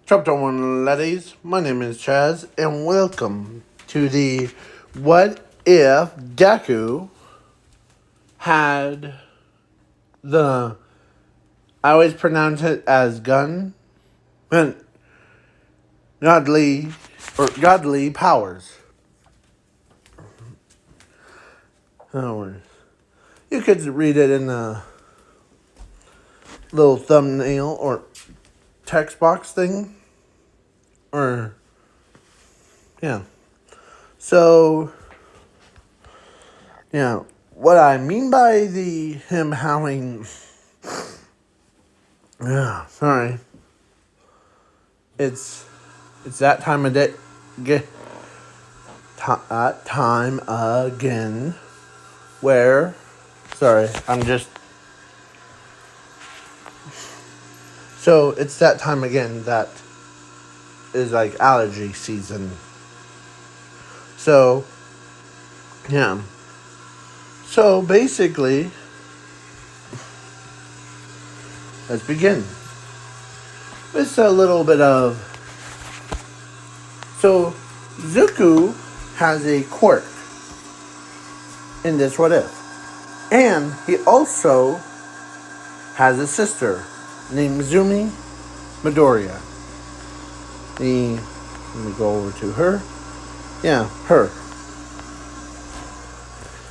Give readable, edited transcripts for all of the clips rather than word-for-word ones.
Chapter 1, ladies. My name is Chaz, and welcome to the What If Deku had the. I always pronounce it as gun, and godly powers. Oh, you could read it in the little thumbnail or text box thing, or yeah. So, yeah, what I mean by the him howling. Yeah, sorry. It's that time of day. Time again. Where? Sorry, I'm just. So it's that time again that is like allergy season. So, yeah. So basically, let's begin. It's a little bit of. So, Zuko has a quirk in this What If. And he also has a sister named Zumi Midoriya. Let me go over to her. Yeah, her.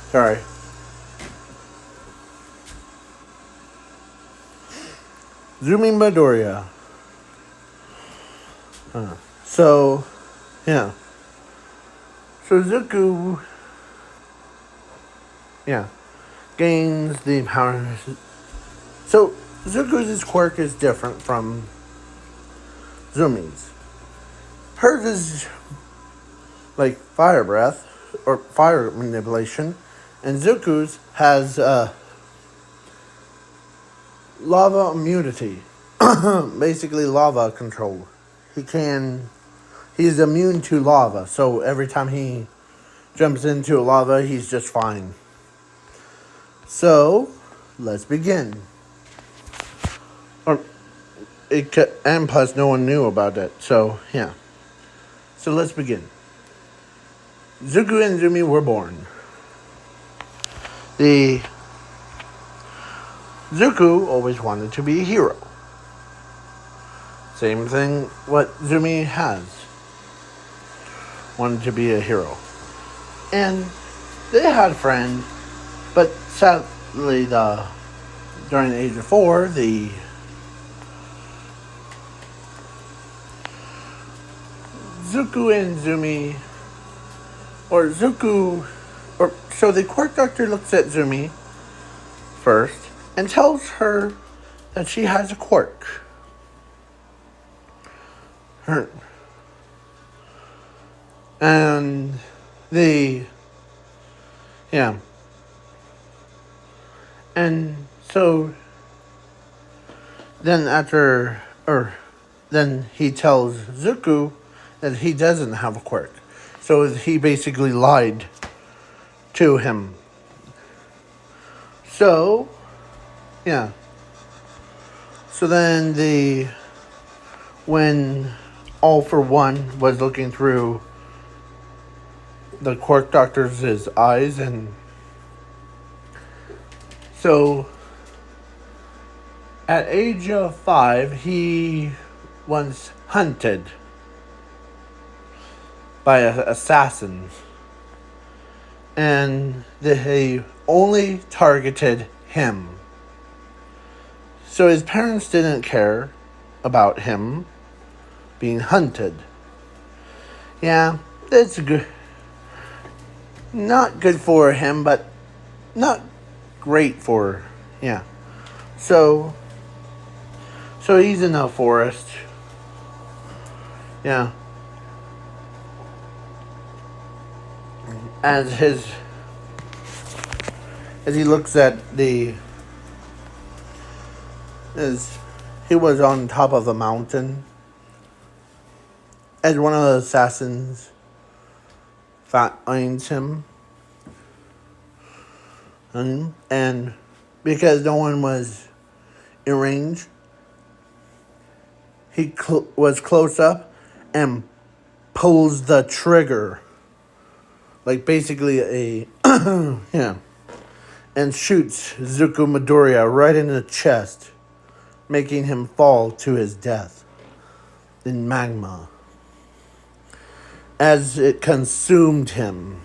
Sorry. Zumi Midoriya. So, yeah. So Zuko, yeah, gains the power. So Zuko's quirk is different from Zumi's. Hers is like fire breath or fire manipulation, and Zuko's has lava immunity. Basically, lava control. He's immune to lava, so every time he jumps into lava, he's just fine. So, let's begin. Or and plus, no one knew about it, so yeah. So let's begin. Zuko and Zumi were born. The Zuko always wanted to be a hero. Same thing what Zumi has. Wanted to be a hero. And they had a friend, but sadly during the age of 4, the Zuko and Zumi so the quirk doctor looks at Zumi first and tells her that she has a quirk. And and so then he tells Zuko that he doesn't have a quirk. So he basically lied to him. So, yeah. So then when All for One was looking through the quirk doctor's eyes, and so at age of 5, he was hunted by assassins, and they only targeted him. So his parents didn't care about him being hunted. Yeah, that's good. Not good for him, but not great for, yeah. So he's in the forest. Yeah. As he looks at as he was on top of a mountain, as one of the assassins finds him, and because no one was in range, he was close up and pulls the trigger, like basically a yeah, and shoots Zuko Midoriya right in the chest, making him fall to his death in magma as it consumed him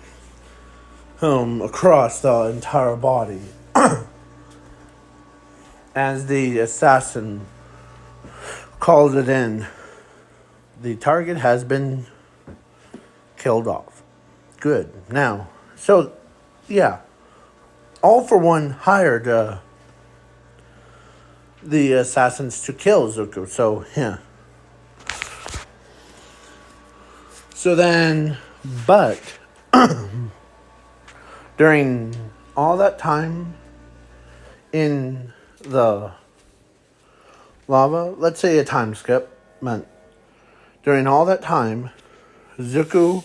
across the entire body. As the assassin called it in, the target has been killed off. Good. Now, so, yeah. All for One hired the assassins to kill Zuko. So, yeah. So then, but during all that time in the lava, let's say a time skip, meant during all that time, Zuko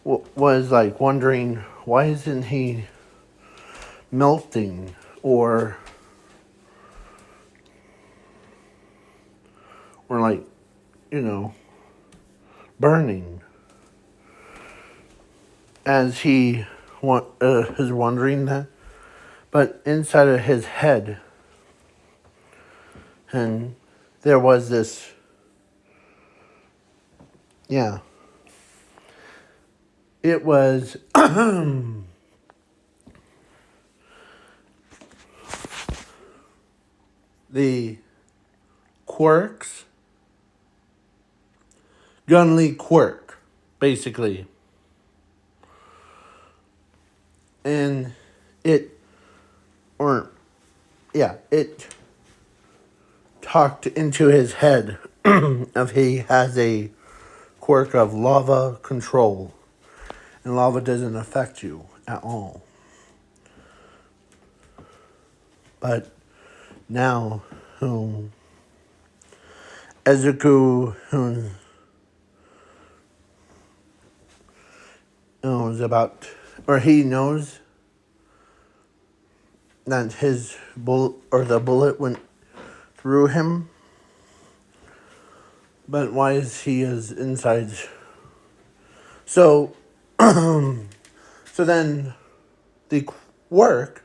was like wondering, why isn't he melting or like, burning, as he is wondering that. But inside of his head, and there was this, yeah, it was the quirks, Gunley quirk, basically. And it talked into his head of he has a quirk of lava control. And lava doesn't affect you at all. But now, Ezuku is about, or he knows that his bullet, or the bullet went through him. But why is he inside? So, so then the work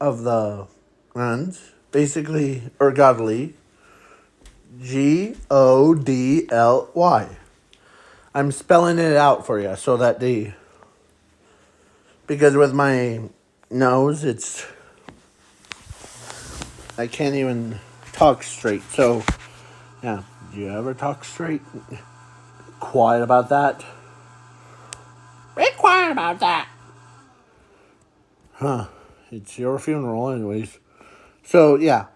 of the runs, basically, or godly, Godly. I'm spelling it out for you so that because with my nose, I can't even talk straight. So, yeah, do you ever talk straight? Quiet about that? Be quiet about that. Huh. It's your funeral anyways. So, yeah.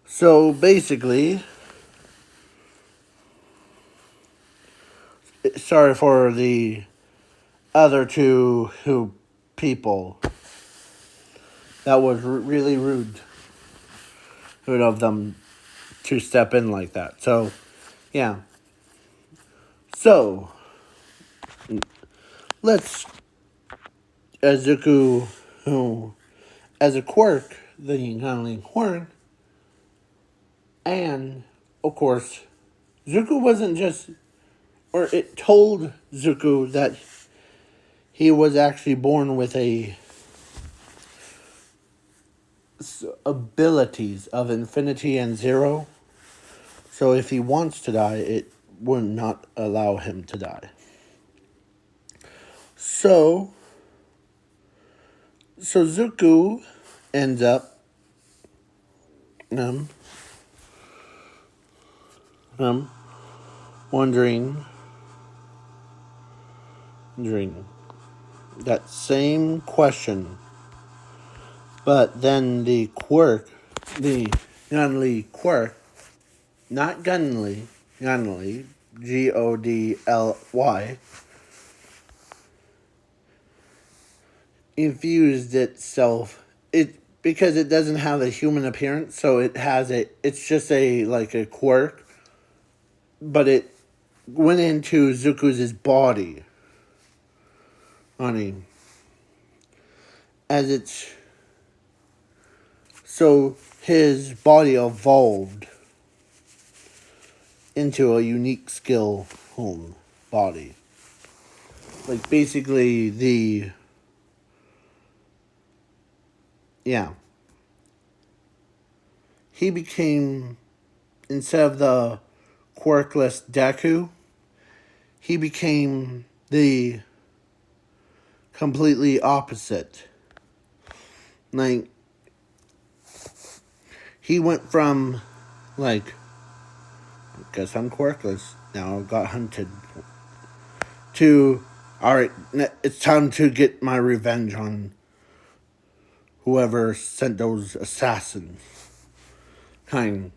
So, basically, sorry for the other two people. That was really rude of them to step in like that. So, yeah. So, let's, Zuko, who, as a quirk, the Yingling quirk, and, of course, Zuko wasn't just, or it told Zuko that he was actually born with abilities of infinity and zero. So if he wants to die, it would not allow him to die. So Zuko ends up wondering that same question. But then the quirk, the Gunly quirk, not Gunly, Godly, infused itself. Because it doesn't have a human appearance, so it's just a quirk, but it went into Zuko's body. As so his body evolved into a unique skill home body. Like basically yeah. He became, instead of the quirkless Deku, he became the completely opposite. Like, he went from, like, I guess I'm quirkless, now I got hunted, to, alright, it's time to get my revenge on whoever sent those assassins. Kind.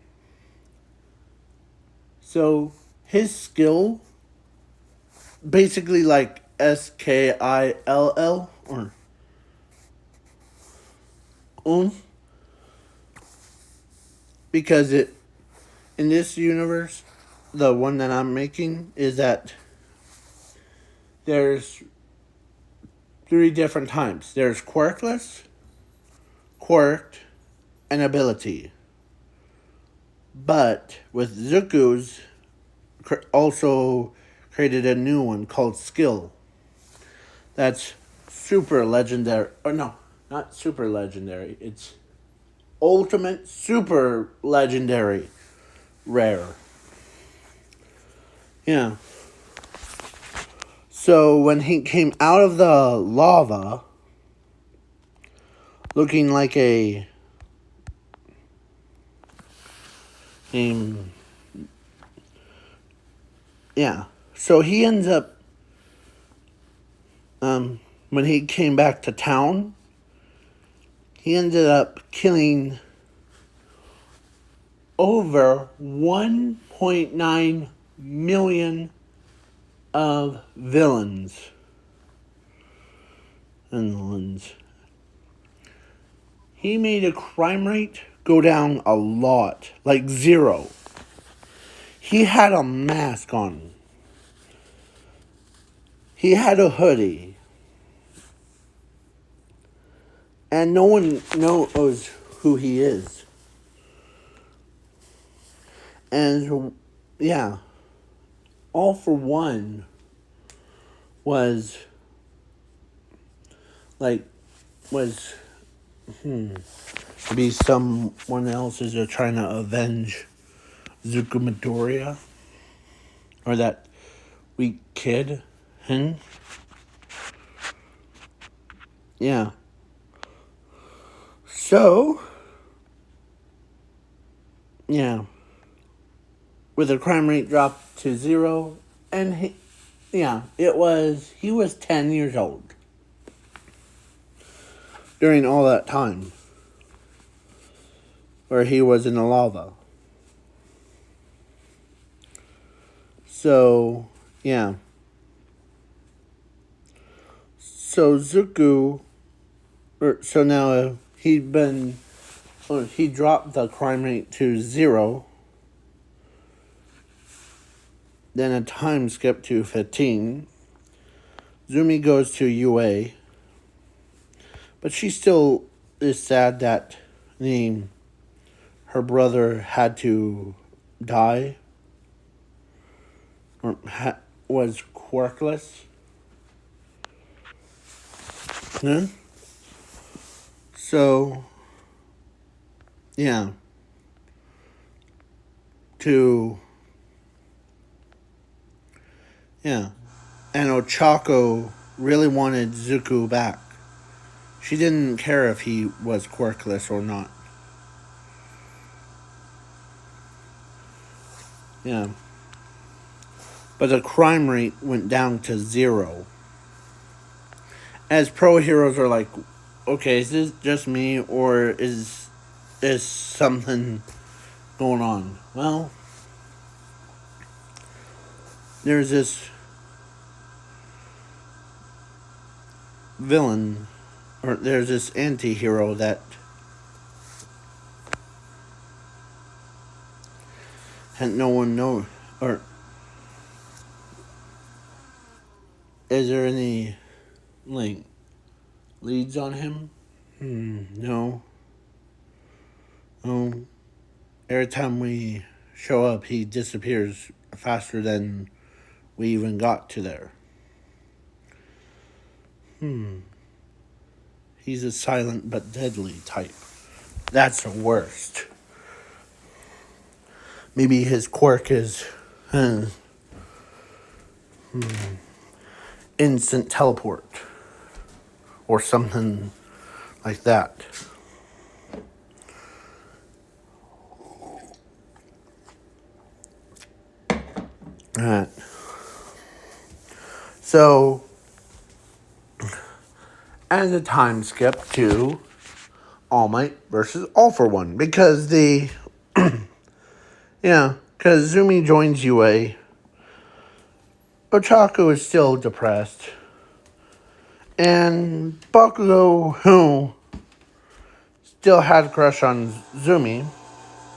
So, his skill, basically like Skill, or because it, in this universe, the one that I'm making, is that there's 3 different types. There's quirkless, quirked, and ability. But with Zuku's, also created a new one called skill. That's super legendary. Or no, not super legendary. It's ultimate super legendary rare. Yeah. So when he came out of the lava, looking like a yeah. So he ends up when he came back to town, he ended up killing over 1.9 million of villains. He made a crime rate go down a lot, like 0. He had a mask on. He had a hoodie. And no one knows who he is. And yeah, All for One was maybe someone else is trying to avenge Zuko Midoriya, or that weak kid. Yeah. So, yeah, with the crime rate dropped to 0, and he was 10 years old during all that time where he was in the lava. So, yeah. So Zuko, so now he dropped the crime rate to 0. Then a time skip to 15. Zumi goes to UA. But she still is sad that her brother had to die. Or was quirkless. Yeah. So, yeah. And Ochako really wanted Zuko back. She didn't care if he was quirkless or not. Yeah. But the crime rate went down to 0. As pro heroes are like, okay, is this just me, or is something going on? Well, there's this villain, or there's this anti-hero that had no one know, or is there any leads on him? No. Every time we show up, he disappears faster than we even got to there. He's a silent but deadly type. That's the worst. Maybe his quirk is instant teleport or something like that. Alright. So, as a time skip to All Might versus All for One, because because Zumi joins UA, Ochaku is still depressed, and Bakugo, who still had a crush on Zumi,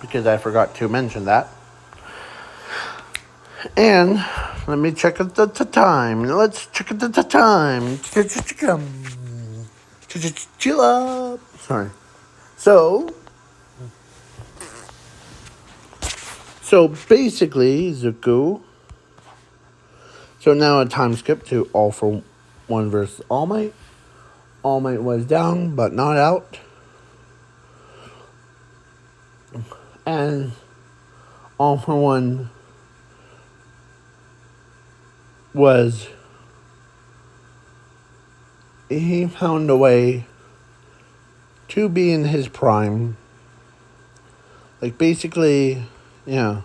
because I forgot to mention that. And let me check at the time. Let's check at the time. Chill up. Sorry. So basically, Zuko. So now a time skip to All for One versus All Might. All Might was down, but not out. And All for One he found a way to be in his prime. Like, basically, yeah.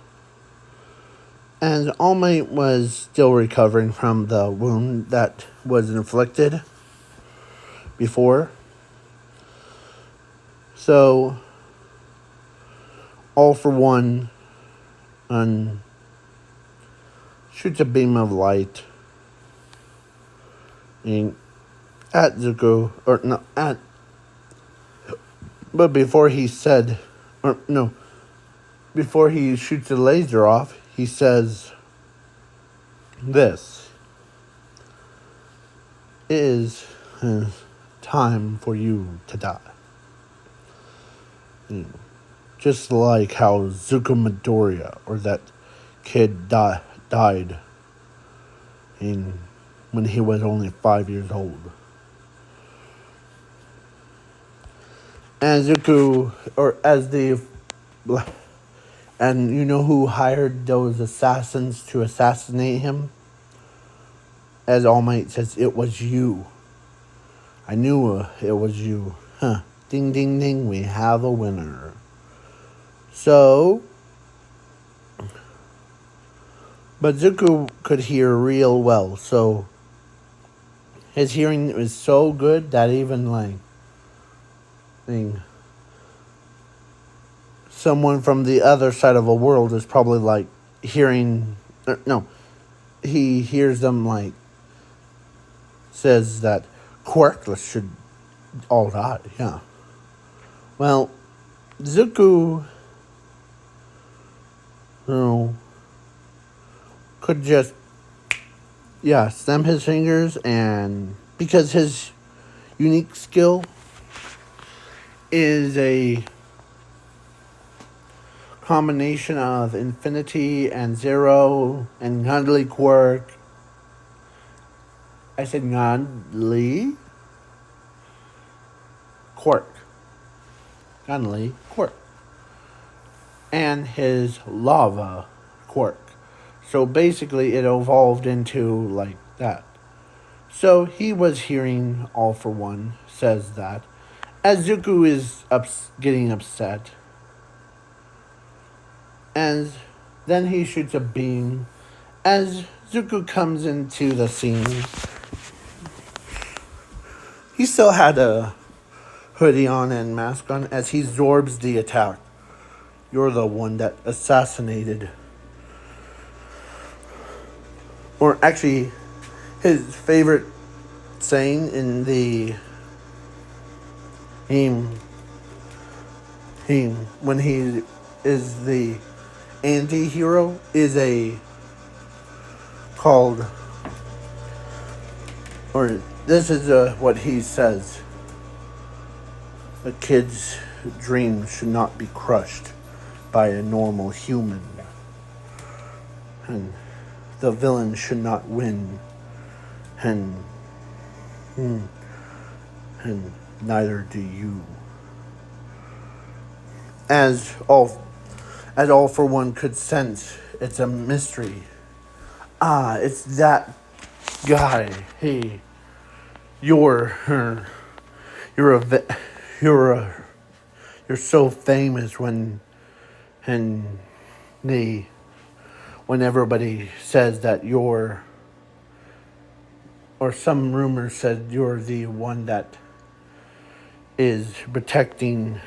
And All Might was still recovering from the wound that was inflicted before. So, All for One shoots a beam of light at Zuko, but before he shoots the laser off, he says, "This is time for you to die." Just like how Zuko Midoriya, or that kid, died when he was only 5 years old. And Zuko, and you know who hired those assassins to assassinate him? As All Might says, it was you. I knew it was you. Huh. Ding, ding, ding, we have a winner. So, but Zuko could hear real well, so his hearing was so good that even someone from the other side of a world is probably hearing. He hears them says that quirkless should all die. Yeah. Well, Zuko, could just snap his fingers, and because his unique skill is a combination of infinity and zero and godly quirk. I said godly quirk. Godly quirk. And his lava quirk. So basically it evolved into that. So he was hearing All for One says that. As Zuko is getting upset. And then he shoots a beam. As Zuko comes into the scene, he still had a hoodie on and mask on as he absorbs the attack. You're the one that assassinated. Or actually, his favorite saying in the when he is the anti-hero is this is what he says. A kid's dream should not be crushed by a normal human. and the villain should not win, and and neither do you. As all for one could sense, it's a mystery. Ah, it's that guy. Hey, you're you're a you're a you're so famous and they when everybody says that you're, or some rumors said you're the one that is protecting,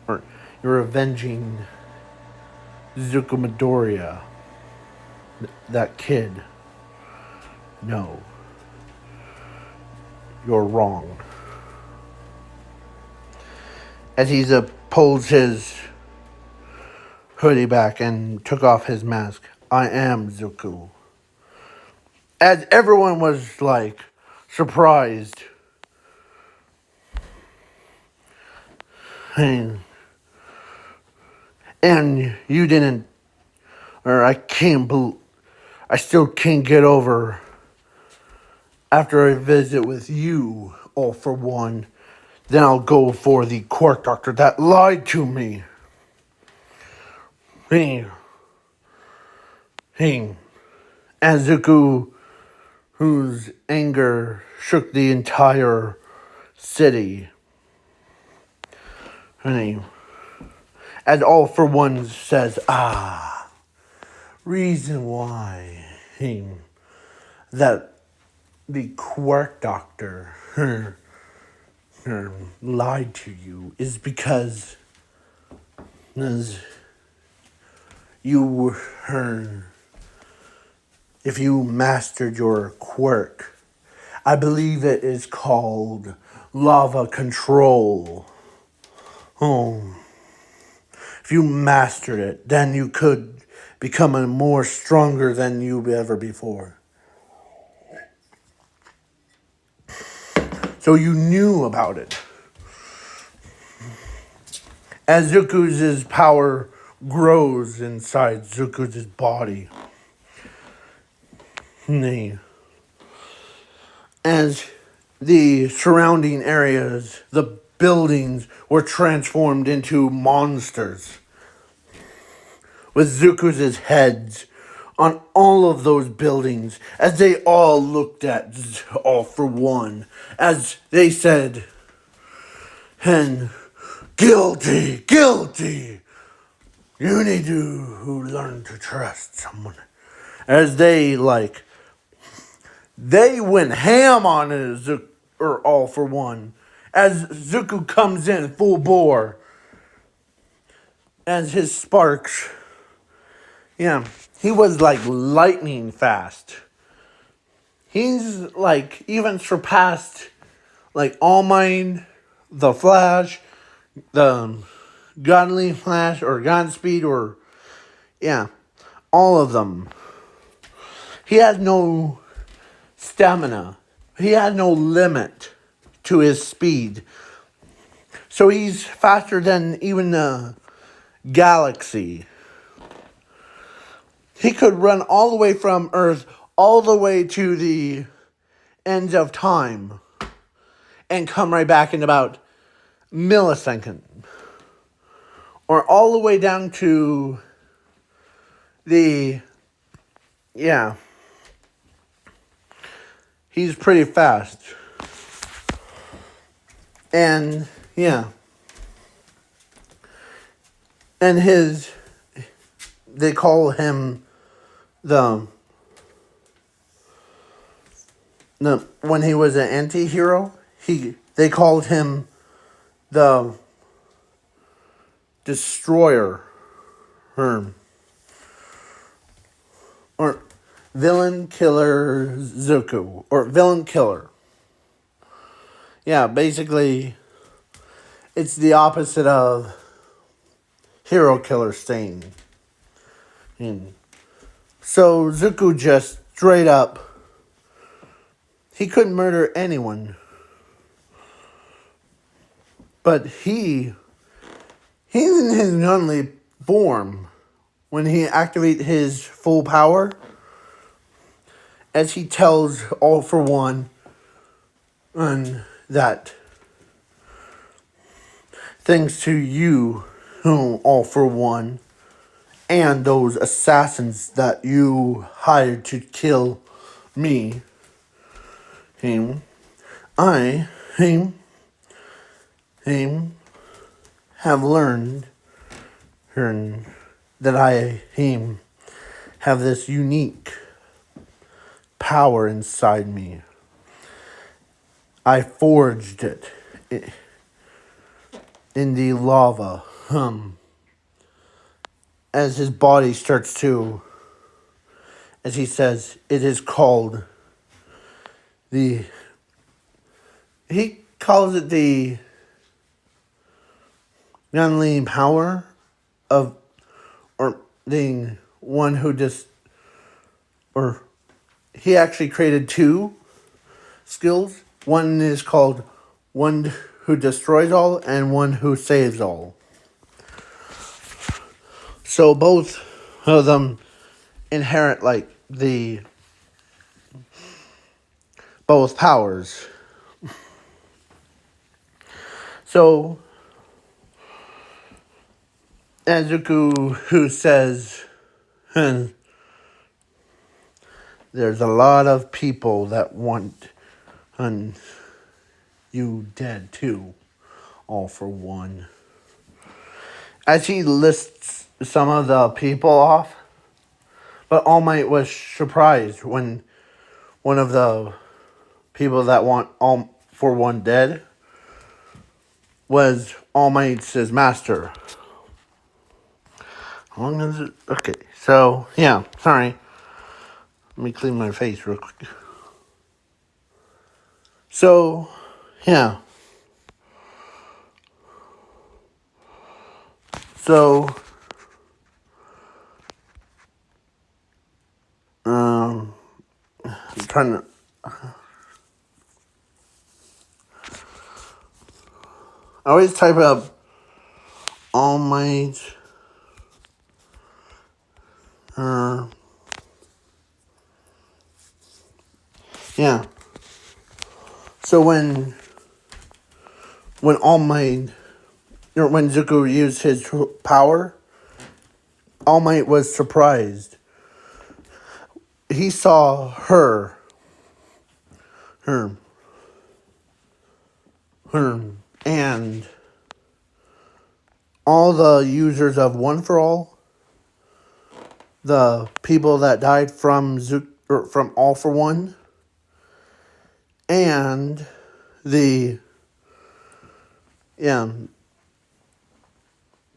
or you're avenging Zuko Midoriya, that kid. No, you're wrong. As he pulls his hoodie back and took off his mask, I am Zuko. As everyone was like surprised, and you didn't, or I still can't get over after a visit with you, all for one. Then I'll go for the court doctor that lied to me. Hey, and Zuko, whose anger shook the entire city. Honey, as all for one says, reason why that the quirk doctor lied to you is because you if you mastered your quirk, I believe it is called lava control. If you mastered it, then you could become a more stronger than you ever before. So you knew about it. As Zuko's power grows inside Zuko's body, as the surrounding areas, the buildings were transformed into monsters, with Zuko's heads on all of those buildings, as they all looked at all for one, as they said, and guilty, guilty. You need to learn to trust someone. As they went ham on it, or all for one. As Zuko comes in full bore, as his sparks, he was like lightning fast. He's like even surpassed like All Might, the Flash, the Godly Flash, or Godspeed, or all of them. He had no stamina. He had no limit to his speed. So he's faster than even the galaxy. He could run all the way from Earth all the way to the ends of time and come right back in about millisecond. Or all the way down to the, he's pretty fast. And, and they call him when he was an anti-hero, they called him the Destroyer, or Villain Killer Zuko, or Villain Killer. Yeah, basically, it's the opposite of Hero Killer Stain. So Zuko just straight up, he couldn't murder anyone. But he's in his godly form. When he activates his full power, as he tells All for One and that thanks to you, All for One, and those assassins that you hired to kill me, I have learned that I have this unique power inside me. I forged it in the lava. As his body starts to, as he says, it is called he calls it the unleash power of, or the one who or he actually created two skills. One is called one who destroys all and one who saves all. So both of them inherit like the both powers. So Azuku who says there's a lot of people that want you dead too, All for One. As he lists some of the people off, but All Might was surprised when one of the people that want All for One dead was All Might's master. How long is it? Okay, so, yeah, sorry. Let me clean my face real quick. So, yeah. So, I'm trying to... I always type up All Might... yeah. So when All Might... or when Zuko used his power, All Might was surprised. He saw her, and all the users of One for All, the people that died from from All for One, and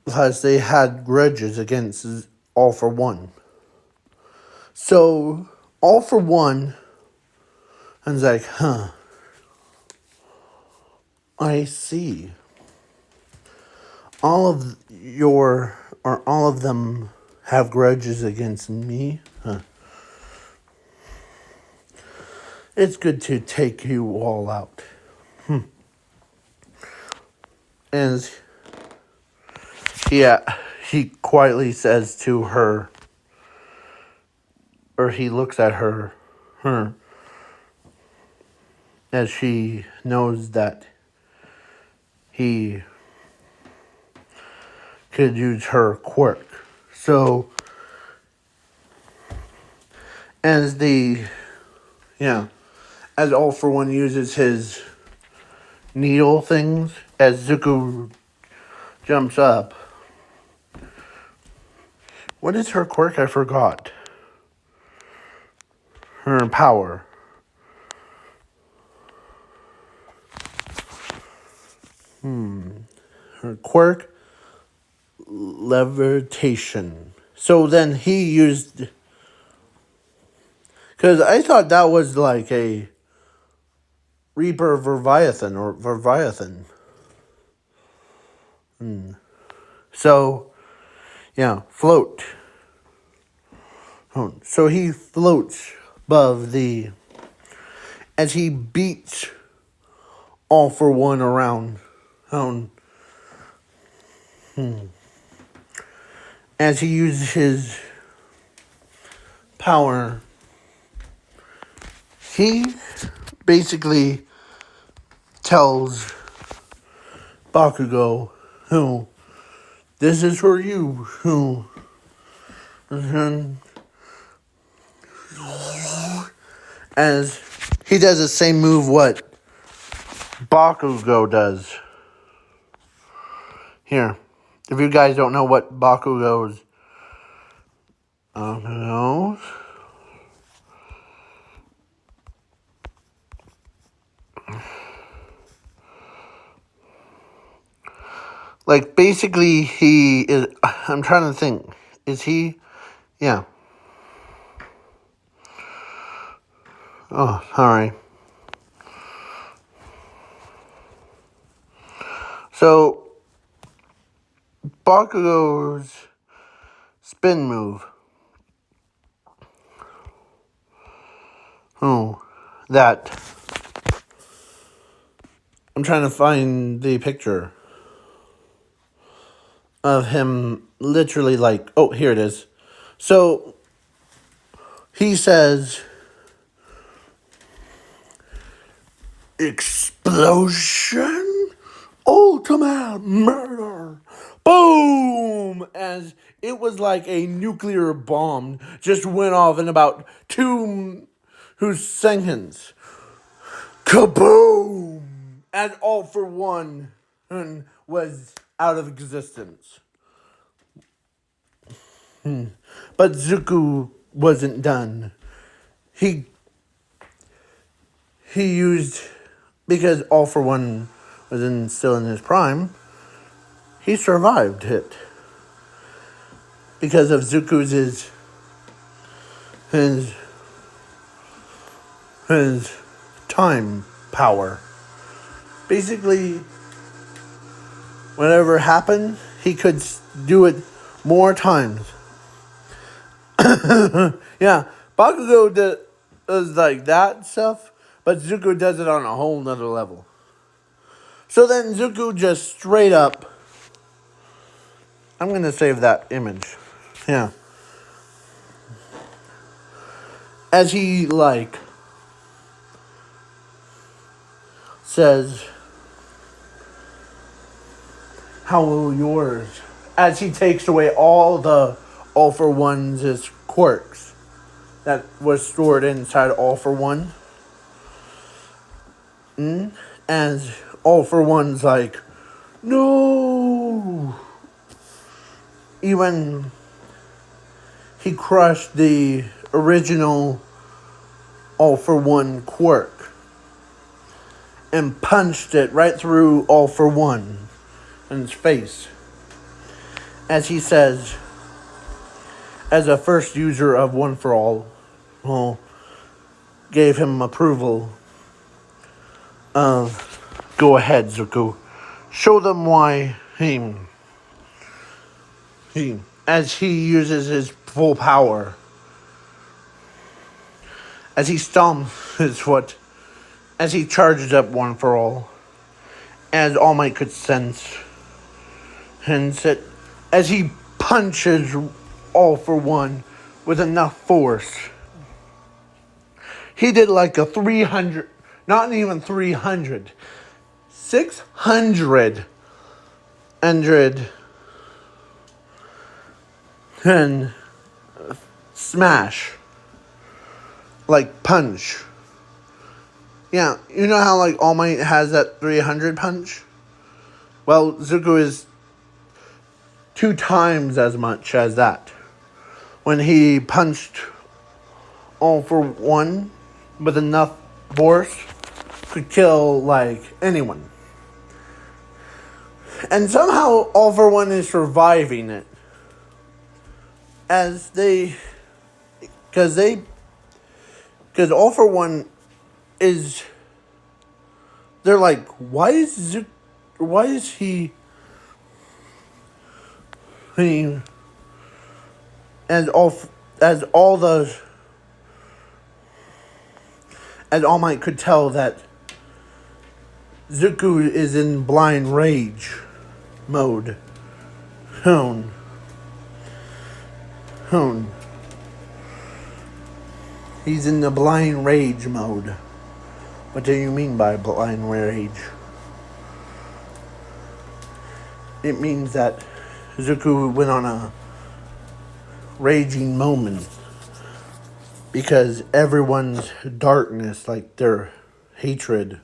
because they had grudges against All for One. So All for One, and it's like, I see. All of them have grudges against me? It's good to take you all out. And he quietly says to her, or he looks at her, as she knows that he could use her quirk. So, as All for One uses his needle things, as Zuko jumps up. What is her quirk? I forgot. Her power. Her quirk, levitation. So then he used... because I thought that was like a Reaper Leviathan or Leviathan. So, float. So he floats above as he beats All for One around. As he uses his power he basically tells Bakugo, who, this is for you, who, as he does the same move what Bakugo does. Here, if you guys don't know what Bakugo's knows, like basically he is, I'm trying to think, is he, yeah. Oh, sorry. So, Bakugo's spin move. That. I'm trying to find the picture of him literally like, oh, here it is. So, he says, explosion, ultimate murder, boom, as it was like a nuclear bomb just went off in about 2 seconds. Kaboom! And All for One was out of existence. But Zuko wasn't done. He used, because All for One was still in his prime, he survived it. Because of Zuko's his time power. Basically, whatever happened, he could do it more times. Yeah, Bakugo does like that stuff, but Zuko does it on a whole nother level. So then Zuko just straight up, I'm going to save that image. Yeah. As he says, how will yours, as he takes away all for One's quirks that was stored inside All for One. As All for One's like, no. Even he crushed the original All for One quirk and punched it right through All for One in his face. As he says, as a first user of One for All, gave him approval of, go ahead, Zuko. Show them why he as he uses his full power, as he stomps his foot, as he charges up One for All, as All Might could sense, as he punches All for One with enough force. He did like a 300, not even 300, 600 and smash, like punch. Yeah, you know how like All Might has that 300 punch? Well, Zuko is 2 times as much as that. When he punched All for One with enough force, could kill like anyone. And somehow All for One is surviving it. Because All for One is, they're like, why is he as All Might could tell that Zuko is in blind rage mode. He's in the blind rage mode. What do you mean by blind rage? It means that Zuko went on a raging moment because everyone's darkness, like their hatred,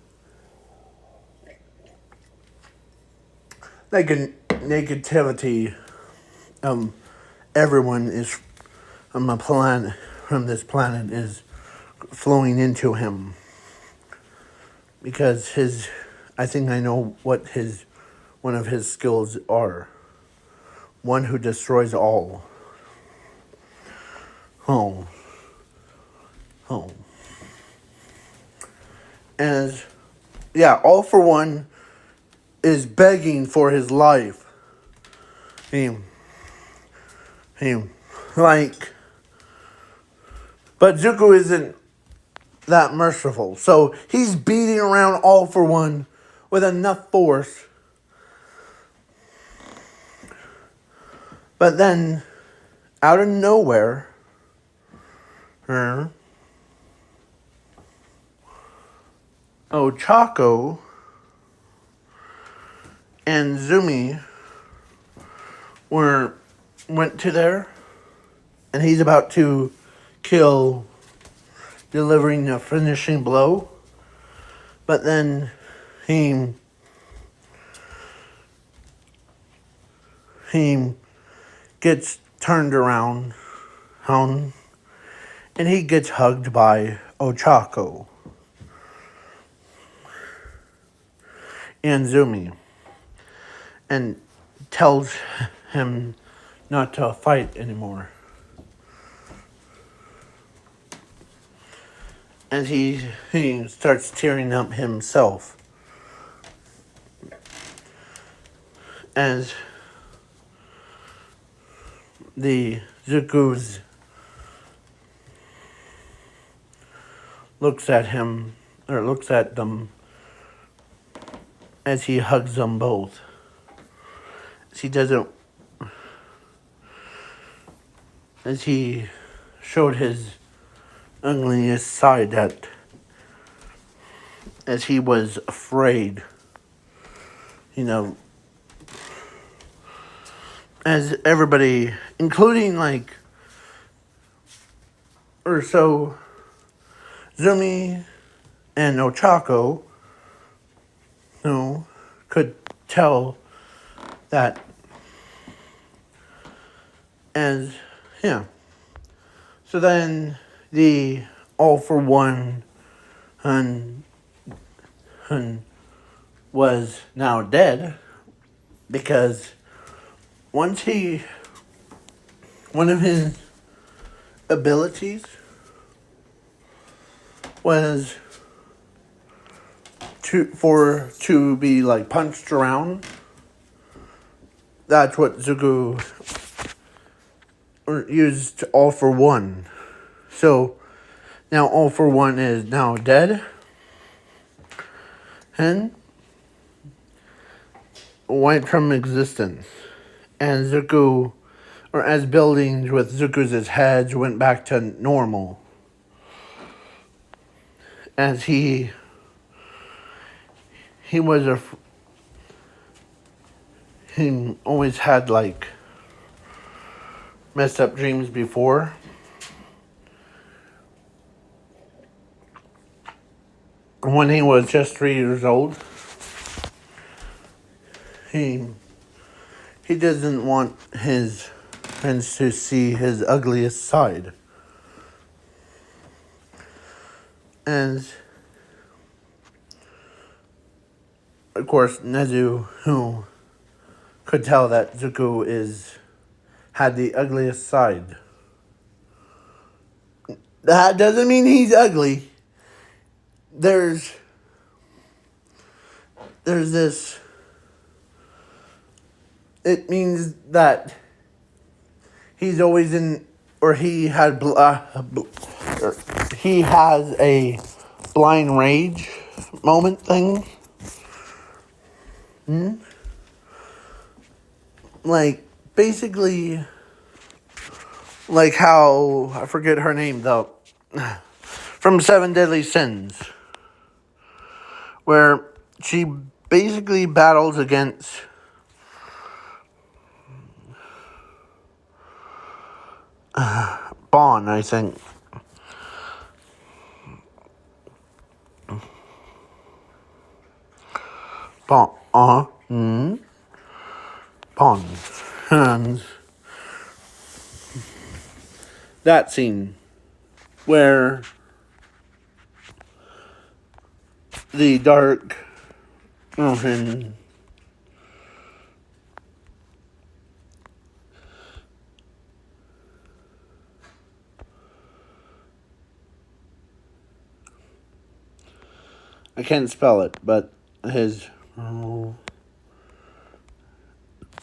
like a negativity, everyone is from a planet, from this planet, is flowing into him because I think I know what one of his skills are. One who destroys all. Home. As, yeah, All for One is begging for his life. But Zuko isn't that merciful. So he's beating around All for One with enough force. But then, out of nowhere, Ochako and Zumi went to there, and he's about to kill, delivering a finishing blow. But then he gets turned around, and he gets hugged by Ochako and Zumi, and tells him not to fight anymore. And he starts tearing up himself. As the Zuko's looks at them as he hugs them both. As he showed his ugliest side, as he was afraid, as everybody, including Zumi and Ochako, could tell that. So then the All for One Hun was now dead because one of his abilities was to be punched around. That's what Zuko used All for One. So now All for One is now dead and wiped from existence. And Zuko, or as buildings with Zuko's heads went back to normal. As he always had messed up dreams before. When he was just 3 years old, he doesn't want his friends to see his ugliest side. And of course, Nezu, who could tell that Zuko had the ugliest side. That doesn't mean he's ugly. There's this. It means that he's always in, or he has a blind rage moment thing. Basically, how, I forget her name though. from Seven Deadly Sins, where she basically battles against Bond, I think. Bond. Bond. And that scene where the dark and I can't spell it, but his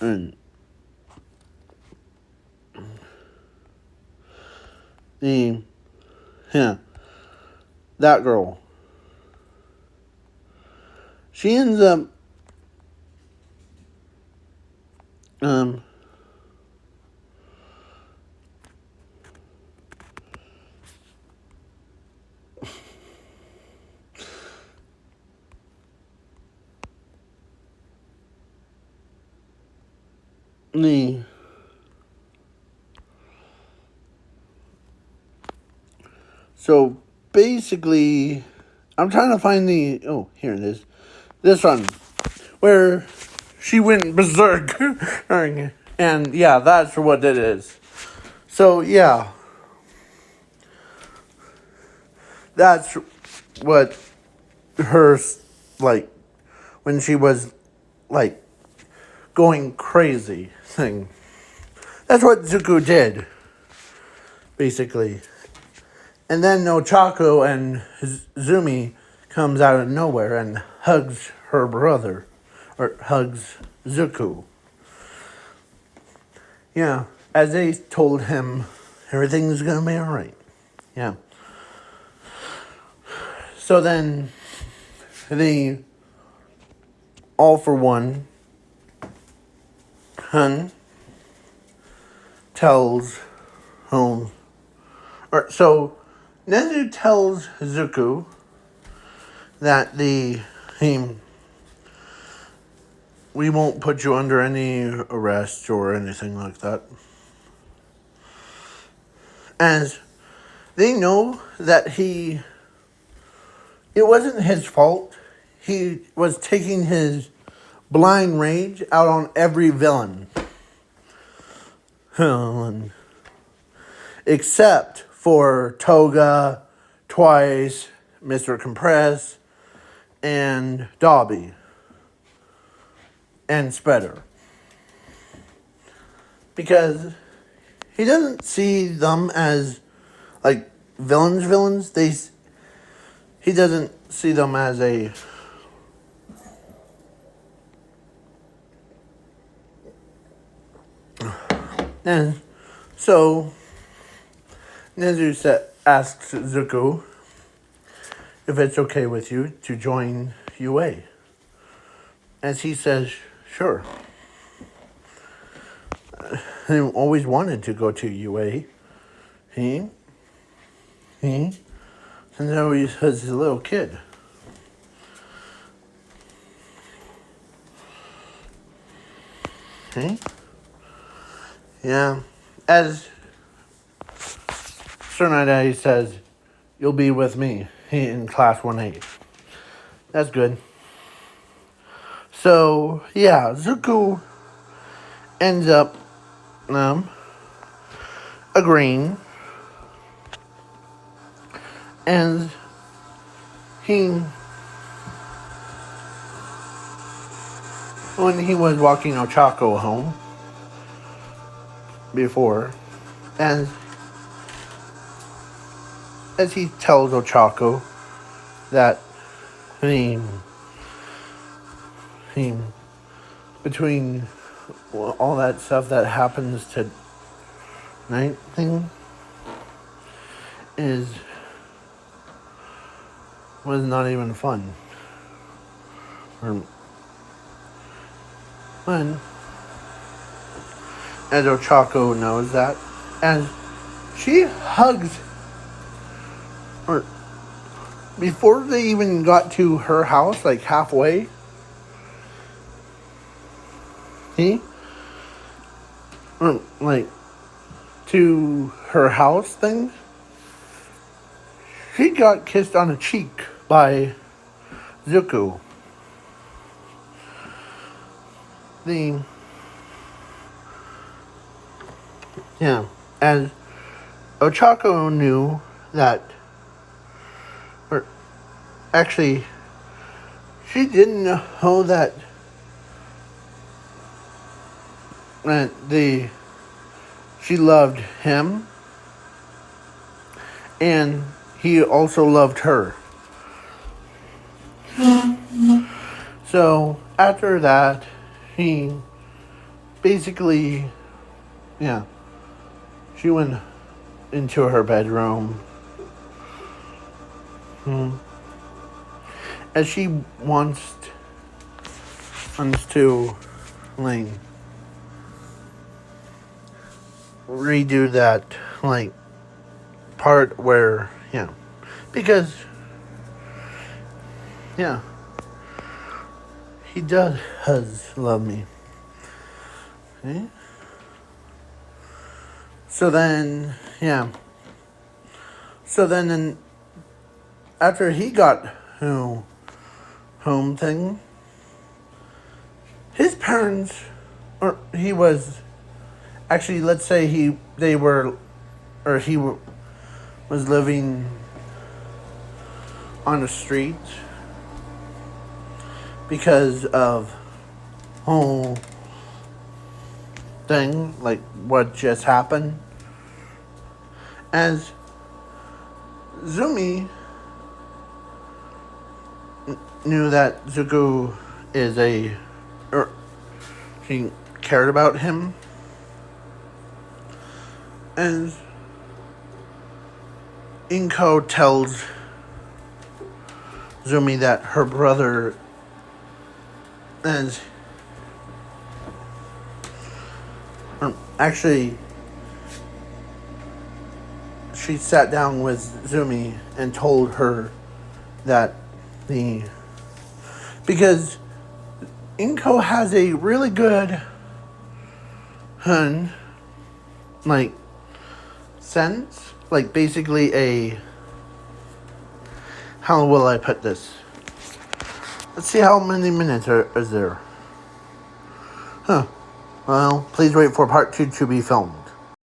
and that girl, she ends up so basically, I'm trying to find here it is. This one, where she went berserk. And yeah, that's what it is. So yeah, that's what her, like, when she was, like, going crazy thing. That's what Zuko did, basically. And then Ochako and Zumi comes out of nowhere and hugs her brother, or hugs Zuko. Yeah, as they told him, everything's gonna be alright. Yeah. So then, the All for One Hun tells so Nezu tells Zuko that we won't put you under any arrest or anything like that. As they know that it wasn't his fault. He was taking his blind rage out on every villain. Except for Toga, Twice, Mr. Compress, and Dobby. And Spreader. Because he doesn't see them as, like, villains. He doesn't see them as a... And so, Nezu asks Zuko if it's okay with you to join UA. As he says, sure. He always wanted to go to UA. Since he was a little kid. Yeah. As Sir Night says, you'll be with me in Class 1A. That's good. So, yeah, Zuko ends up agreeing. And when he was walking Ochako home before, and as he tells Ochako that between all that stuff that happens tonight was not even fun. As Ochako knows that, and she hugs before they even got to her house, like halfway, he, like, to her house thing, she got kissed on the cheek by Zuko. The, yeah, and Ochako knew that, or actually, she didn't know that she loved him, and he also loved her. So after that, he basically, yeah, she went into her bedroom. And she wants to, like, redo that, like, part where, yeah, because, yeah, he does love me. Okay? So then, yeah. So then after he got home thing, his parents, or he was, actually, let's say he was living on the street because of whole thing, like what just happened. As Zumi knew that Zuko she cared about him, and Inko tells Zumi that her brother is, actually, she sat down with Zumi and told her that because Inko has a really good like, sense, like, basically how will I put this? Let's see how many minutes is there. Well, please wait for part 2 to be filmed.